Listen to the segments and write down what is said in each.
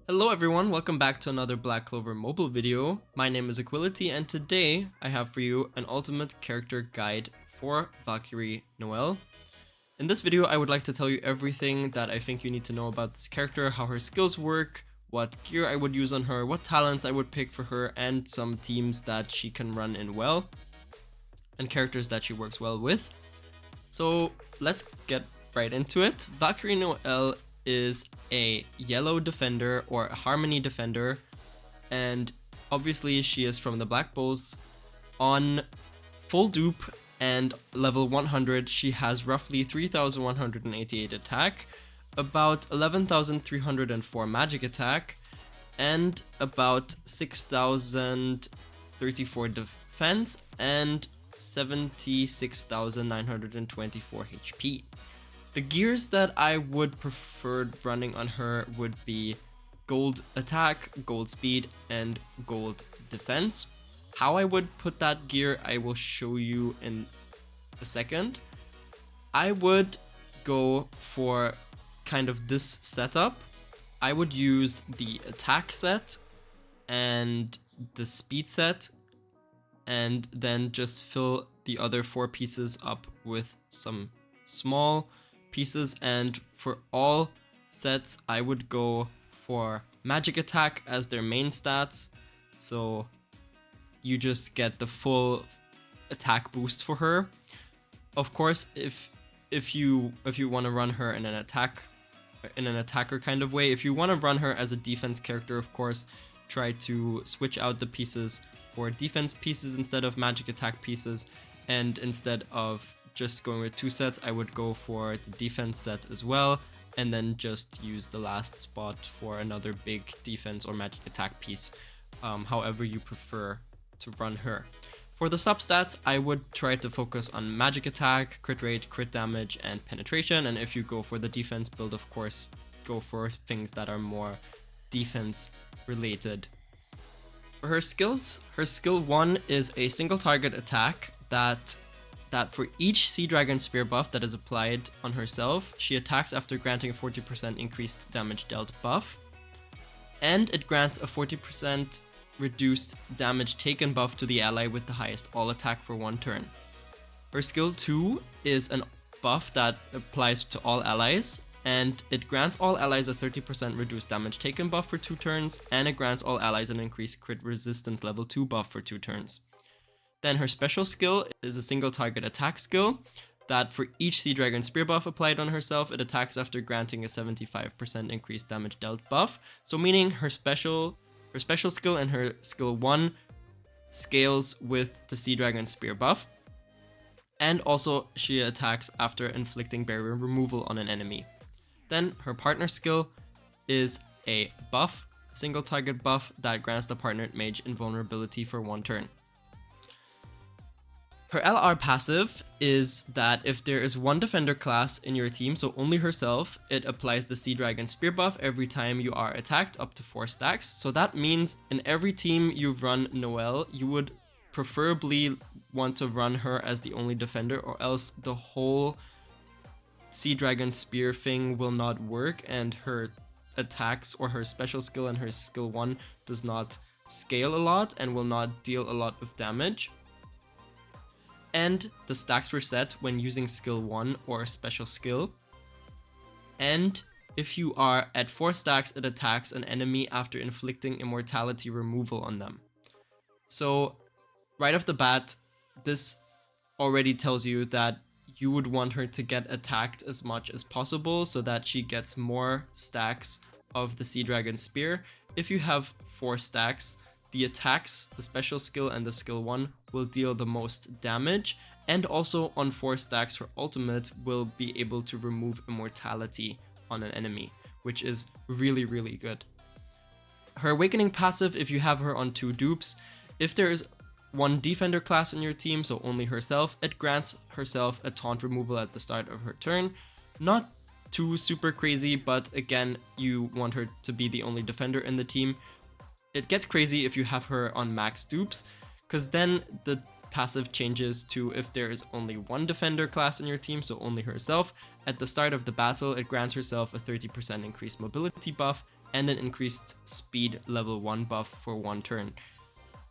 Hello everyone, welcome back to another Black Clover mobile video. My name is Equality and today I have for you an ultimate character guide for Valkyrie Noelle. In this video I would like to tell you everything that I think you need to know about this character, how her skills work, what gear I would use on her, what talents I would pick for her, and some teams that she can run in well, and characters that she works well with. So let's get right into it. Valkyrie Noelle is a yellow defender or a harmony defender, and obviously she is from the Black Bulls. On full dupe and level 100 she has roughly 3188 attack, about 11,304 magic attack, and about 6,034 defense and 76,924 HP. The gears that I would prefer running on her would be gold attack, gold speed, and gold defense. How I would put that gear I will show you in a second. I would go for kind of this setup. I would use the attack set and the speed set, and then just fill the other four pieces up with some small pieces. And for all sets I would go for magic attack as their main stats, so you just get the full attack boost for her. Of course, if you want to run her in an attacker kind of way, if you want to run her as a defense character, of course try to switch out the pieces for defense pieces instead of magic attack pieces, and instead of just going with two sets I would go for the defense set as well, and then just use the last spot for another big defense or magic attack piece, however you prefer to run her. For the substats I would try to focus on magic attack, crit rate, crit damage, and penetration, and if you go for the defense build, of course go for things that are more defense related. For her skills, her skill 1 is a single target attack that for each Sea Dragon Spear buff that is applied on herself, she attacks after granting a 40% increased damage dealt buff, and it grants a 40% reduced damage taken buff to the ally with the highest all attack for one turn. Her skill 2 is a buff that applies to all allies, and it grants all allies a 30% reduced damage taken buff for 2 turns, and it grants all allies an increased crit resistance level 2 buff for 2 turns. Then her special skill is a single target attack skill that for each Sea Dragon Spear buff applied on herself, it attacks after granting a 75% increased damage dealt buff. So meaning her special skill and her skill 1 scales with the Sea Dragon Spear buff. And also she attacks after inflicting barrier removal on an enemy. Then her partner skill is a buff, single target buff that grants the partnered mage invulnerability for 1 turn. Her LR passive is that if there is one defender class in your team, so only herself, it applies the Sea Dragon Spear buff every time you are attacked up to 4 stacks. So that means in every team you run Noelle, you would preferably want to run her as the only defender, or else the whole Sea Dragon Spear thing will not work and her attacks or her special skill and her skill 1 does not scale a lot and will not deal a lot of damage. And the stacks reset when using skill 1 or special skill. And if you are at 4 stacks, it attacks an enemy after inflicting immortality removal on them. So right off the bat, this already tells you that you would want her to get attacked as much as possible so that she gets more stacks of the Sea Dragon Spear. If you have 4 stacks, the attacks, the special skill, and the skill 1 will deal the most damage, and also on 4 stacks her ultimate will be able to remove immortality on an enemy, which is really good. Her awakening passive, if you have her on 2 dupes, if there is one defender class in your team, so only herself, it grants herself a taunt removal at the start of her turn. Not too super crazy, but again, you want her to be the only defender in the team. It gets crazy if you have her on max dupes, because then the passive changes to if there is only one defender class in your team, so only herself. At the start of the battle, it grants herself a 30% increased mobility buff, and an increased speed level 1 buff for 1 turn.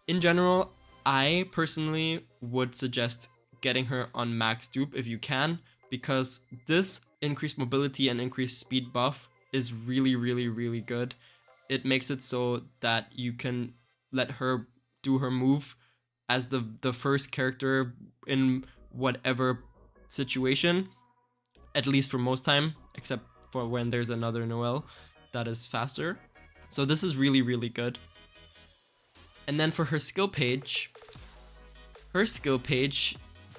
In general, I personally would suggest getting her on max dupe if you can, because this increased mobility and increased speed buff is really, really, really good. It makes it so that you can let her do her move as the first character in whatever situation, at least for most time, except for when there's another Noelle that is faster. So this is really, really good. And then for her skill page's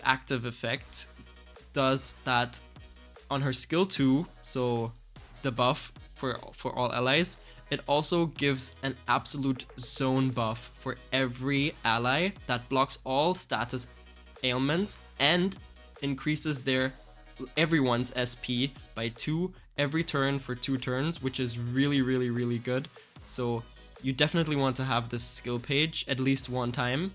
active effect does that on her skill 2, so the buff for all allies. It also gives an absolute zone buff for every ally that blocks all status ailments and increases everyone's SP by 2 every turn for 2 turns, which is really, really, really good. So you definitely want to have this skill page at least one time.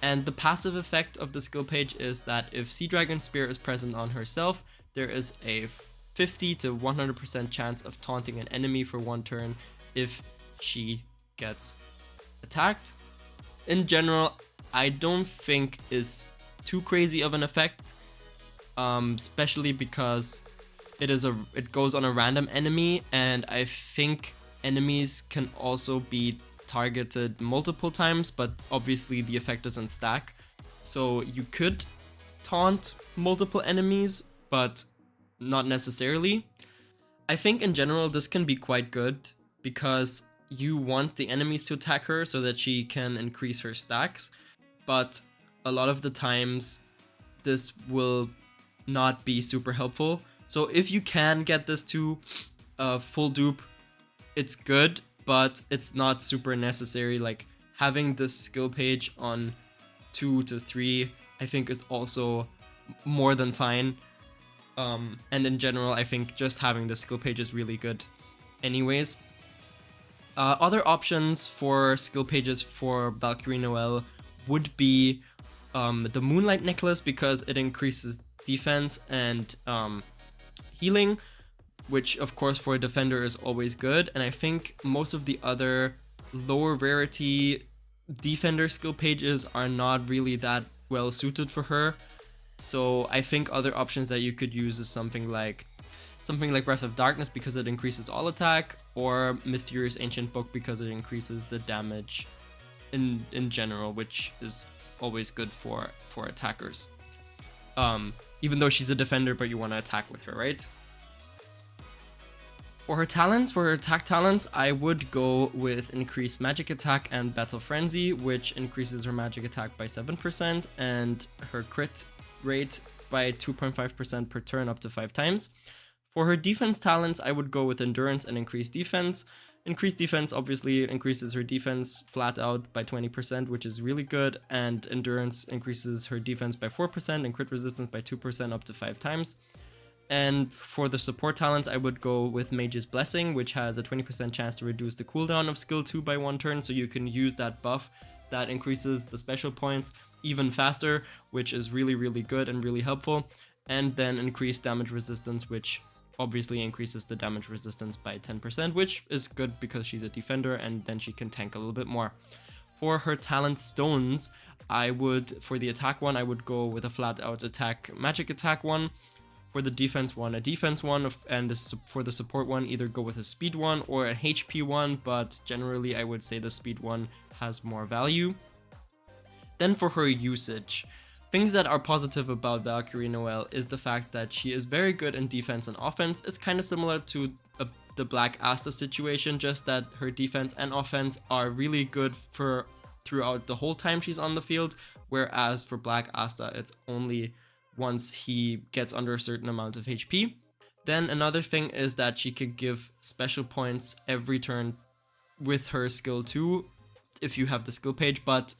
And the passive effect of the skill page is that if Sea Dragon Spear is present on herself, there is a 50 to 100% chance of taunting an enemy for 1 turn if she gets attacked. In general, I don't think is too crazy of an effect, especially because it goes on a random enemy, and I think enemies can also be targeted multiple times, but obviously the effect doesn't stack. So you could taunt multiple enemies, but not necessarily. I think in general this can be quite good because you want the enemies to attack her so that she can increase her stacks, but a lot of the times this will not be super helpful. So if you can get this to full dupe, it's good, but it's not super necessary. Like having this skill page on 2 to 3 I think is also more than fine. And in general, I think just having the skill page is really good anyways. Other options for skill pages for Valkyrie Noelle would be the Moonlight Necklace, because it increases defense and healing, which of course for a defender is always good. And I think most of the other lower rarity defender skill pages are not really that well suited for her. So I think other options that you could use is something like Breath of Darkness, because it increases all attack, or Mysterious Ancient Book because it increases the damage in general, which is always good for attackers. Even though she's a defender, but you want to attack with her, right? For her attack talents, I would go with increased magic attack and Battle Frenzy, which increases her magic attack by 7% and her crit rate by 2.5% per turn up to 5 times. For her defense talents, I would go with Endurance and Increased Defense. Increased Defense obviously increases her defense flat out by 20%, which is really good, and Endurance increases her defense by 4% and crit resistance by 2% up to 5 times. And for the support talents, I would go with Mage's Blessing, which has a 20% chance to reduce the cooldown of skill 2 by 1 turn, so you can use that buff that increases the special points even faster, which is really, really good and really helpful. And then increased damage resistance, which obviously increases the damage resistance by 10%, which is good because she's a defender and then she can tank a little bit more. For her talent stones, for the attack one, I would go with a flat out magic attack one. For the defense one, a defense one, and for the support one, either go with a speed one or a HP one, but generally I would say the speed one has more value. Then for her usage, things that are positive about Valkyrie Noelle is the fact that she is very good in defense and offense. It's kind of similar to the Black Asta situation, just that her defense and offense are really good throughout the whole time she's on the field, whereas for Black Asta, it's only once he gets under a certain amount of HP. Then another thing is that she could give special points every turn with her skill 2 if you have the skill page, but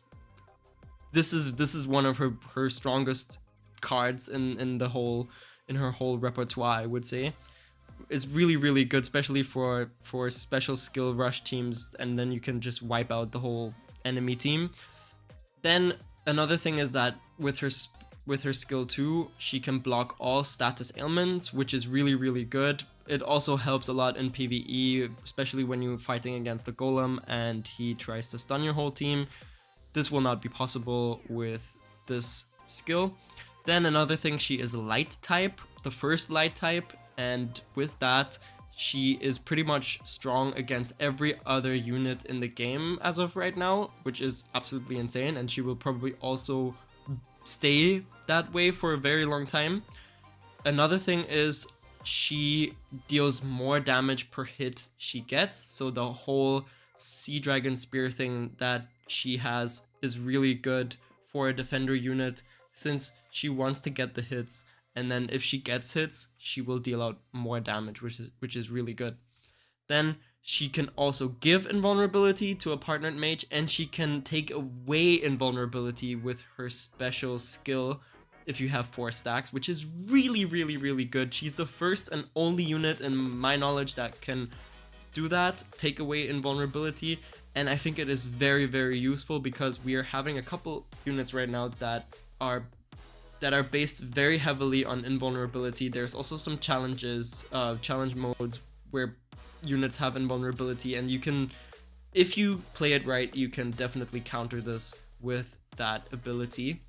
this is one of her strongest cards in her whole repertoire, I would say. It's really, really good, especially for special skill rush teams, and then you can just wipe out the whole enemy team. Then another thing is that with her skill 2, she can block all status ailments, which is really, really good. it also helps a lot in PvE, especially when you're fighting against the golem and he tries to stun your whole team. This will not be possible with this skill. Then another thing, she is light type, the first light type, and with that she is pretty much strong against every other unit in the game as of right now, which is absolutely insane, and she will probably also stay that way for a very long time. Another thing is she deals more damage per hit she gets, so the whole Sea Dragon Spear thing that she has is really good for a defender unit, since she wants to get the hits, and then if she gets hits, she will deal out more damage, which is really good. Then she can also give invulnerability to a partnered mage, and she can take away invulnerability with her special skill if you have 4 stacks, which is really, really, really good. She's the first and only unit in my knowledge that can do that, take away invulnerability, and I think it is very, very useful because we are having a couple units right now that are based very heavily on invulnerability. There's also some challenges, challenge modes where units have invulnerability, and you can, if you play it right, you can definitely counter this with that ability.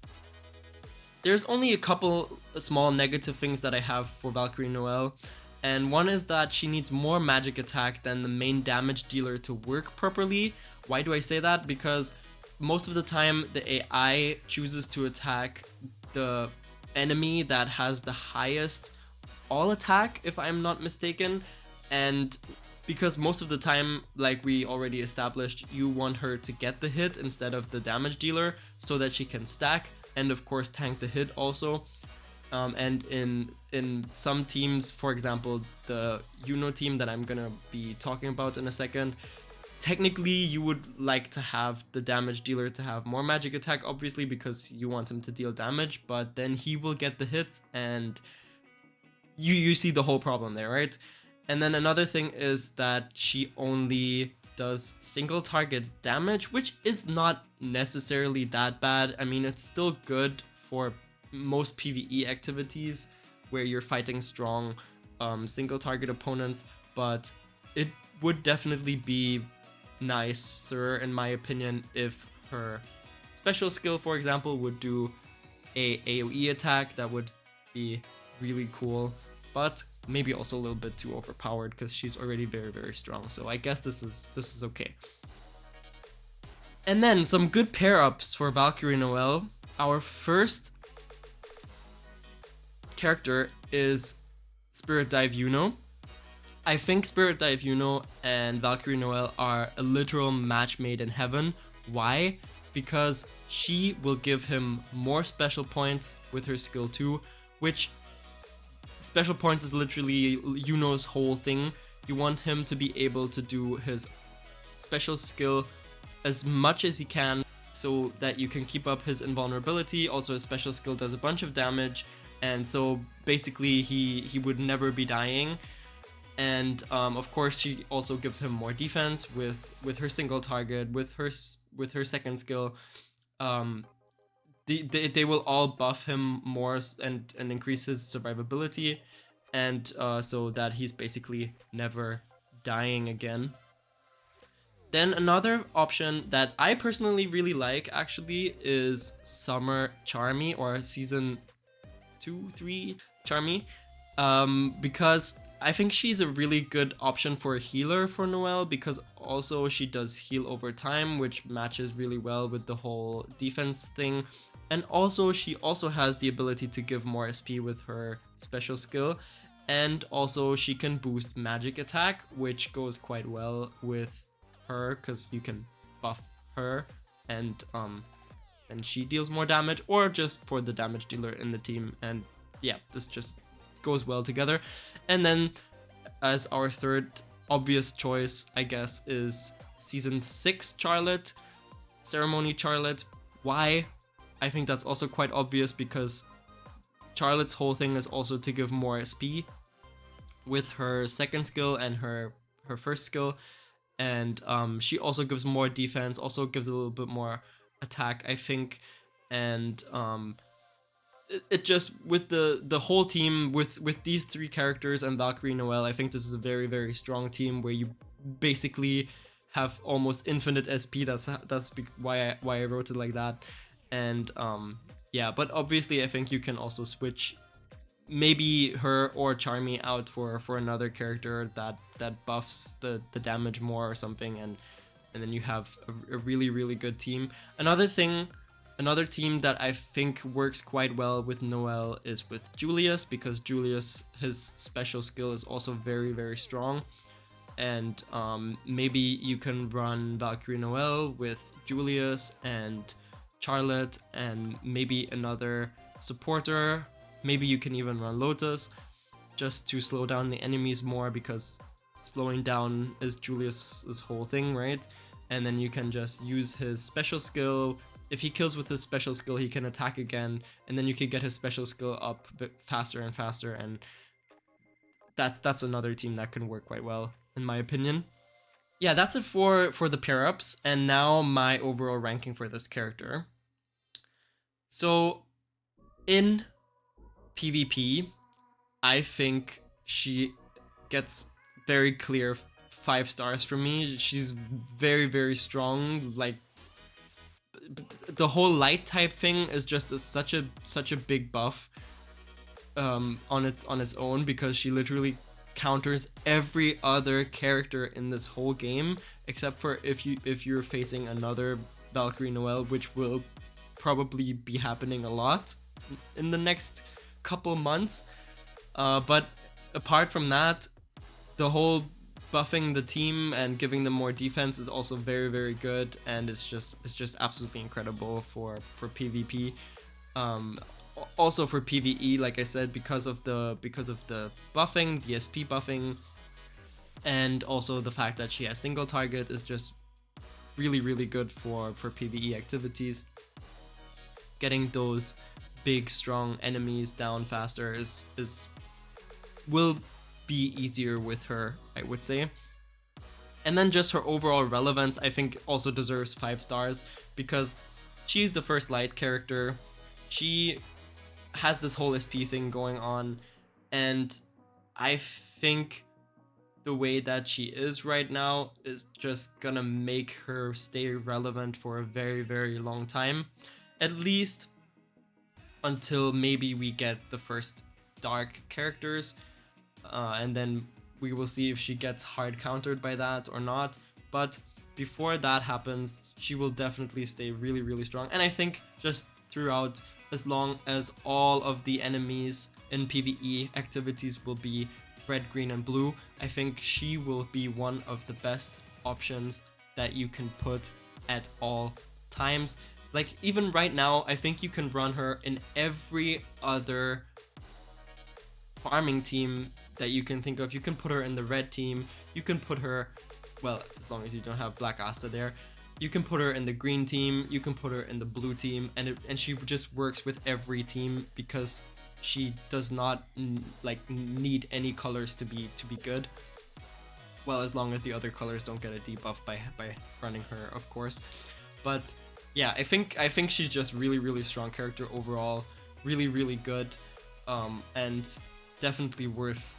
There's only a couple small negative things that I have for Valkyrie Noelle, and one is that she needs more magic attack than the main damage dealer to work properly. Why do I say that? Because most of the time the AI chooses to attack the enemy that has the highest all attack, if I'm not mistaken, and because most of the time, like we already established, you want her to get the hit instead of the damage dealer so that she can stack and of course tank the hit also. And in some teams, for example the Yuno team that I'm gonna be talking about in a second, technically you would like to have the damage dealer to have more magic attack, obviously, because you want him to deal damage, but then he will get the hits and you see the whole problem there, right? And then another thing is that she only does single target damage, which is not necessarily that bad. I mean, it's still good for most PvE activities where you're fighting strong single target opponents, but it would definitely be nicer, in my opinion, if her special skill, for example, would do a AoE attack. That would be really cool, but maybe also a little bit too overpowered because she's already very, very strong. So I guess this is okay. And then some good pair ups for Valkyrie Noelle. Our first character is Spirit Dive Yuno. I think Spirit Dive Yuno and Valkyrie Noelle are a literal match made in heaven. Why? Because she will give him more special points with her skill 2, which special points is literally Yuno's whole thing. You want him to be able to do his special skill as much as he can so that you can keep up his invulnerability. Also, his special skill does a bunch of damage, and so basically he would never be dying. And of course she also gives him more defense with her single target, with her second skill. They will all buff him more and increase his survivability, and so that he's basically never dying again. Then another option that I personally really like actually is Summer Charmy, or Season 2-3 Charmy, because I think she's a really good option for a healer for Noelle, because also she does heal over time, which matches really well with the whole defense thing. And also she also has the ability to give more SP with her special skill, and also she can boost magic attack, which goes quite well with her because you can buff her and she deals more damage, or just for the damage dealer in the team. And yeah, this just goes well together. And then as our third obvious choice, I guess, is Season 6 Charlotte, Ceremony Charlotte. Why? I think that's also quite obvious because Charlotte's whole thing is also to give more SP with her second skill and her first skill, and she also gives more defense, also gives a little bit more attack, I think, and it just with the whole team with these three characters and Valkyrie Noelle, I think this is a very very strong team where you basically have almost infinite SP. That's why I wrote it like that. And yeah, but obviously I think you can also switch maybe her or Charmy out for another character that buffs the damage more or something, and then you have a really really good team. Another team that I think works quite well with Noelle is with Julius, because Julius, his special skill is also very very strong. And maybe you can run Valkyrie Noelle with Julius and Charlotte and maybe another supporter. Maybe you can even run Lotus just to slow down the enemies more, because slowing down is Julius's whole thing, right? And then you can just use his special skill. If he kills with his special skill, he can attack again, and then you can get his special skill up a bit faster and faster, and that's another team that can work quite well, in my opinion. Yeah, that's it for the pair-ups, and now my overall ranking for this character. So, in PvP, I think she gets very clear 5 stars from me. She's very very strong. Like, the whole light type thing is just such a big buff on its own, because she literally counters every other character in this whole game, except for if you're facing another Valkyrie Noelle, which will probably be happening a lot in the next couple months. But apart from that, the whole buffing the team and giving them more defense is also very very good, and it's just absolutely incredible for PvP. Also for PvE, like I said, because of the buffing, the SP buffing, and also the fact that she has single target is just really really good for PvE activities. Getting those big strong enemies down faster will be easier with her, I would say. And then just her overall relevance, I think, also deserves 5 stars, because she's the first light character. She has this whole SP thing going on, and I think the way that she is right now is just gonna make her stay relevant for a very very long time, at least until maybe we get the first dark characters, and then we will see if she gets hard countered by that or not. But before that happens, she will definitely stay really really strong. And I think just throughout, as long as all of the enemies in PvE activities will be red, green, and blue, I think she will be one of the best options that you can put at all times. Like, even right now, I think you can run her in every other farming team that you can think of. You can put her in the red team, you can put her, well, as long as you don't have Black Asta there, you can put her in the green team, you can put her in the blue team, and she just works with every team, because she does not need any colors to be good. Well, as long as the other colors don't get a debuff by running her, of course. But yeah, I think she's just really really strong character overall, really really good, and definitely worth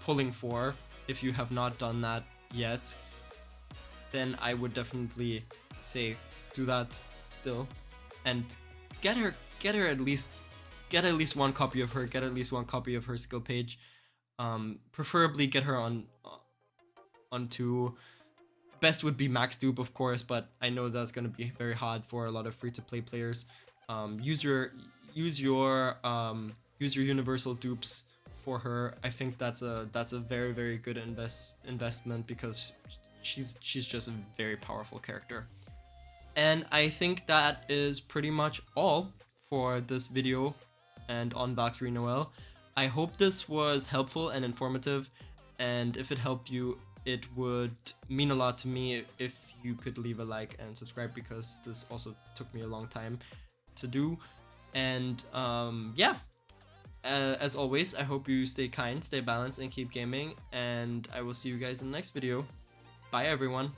pulling for. If you have not done that yet, then I would definitely say do that still, and get at least one copy of her, get at least one copy of her skill page. Preferably get her on 2. Best would be max dupe, of course, but I know that's gonna be very hard for a lot of free-to-play players. Use your universal dupes for her. I think that's a very very good investment, because she's just a very powerful character. And I think that is pretty much all for this video and on Valkyrie Noelle. I hope this was helpful and informative, and if it helped you, it would mean a lot to me if you could leave a like and subscribe, because this also took me a long time to do. And yeah, as always, I hope you stay kind, stay balanced, and keep gaming, and I will see you guys in the next video. Bye everyone.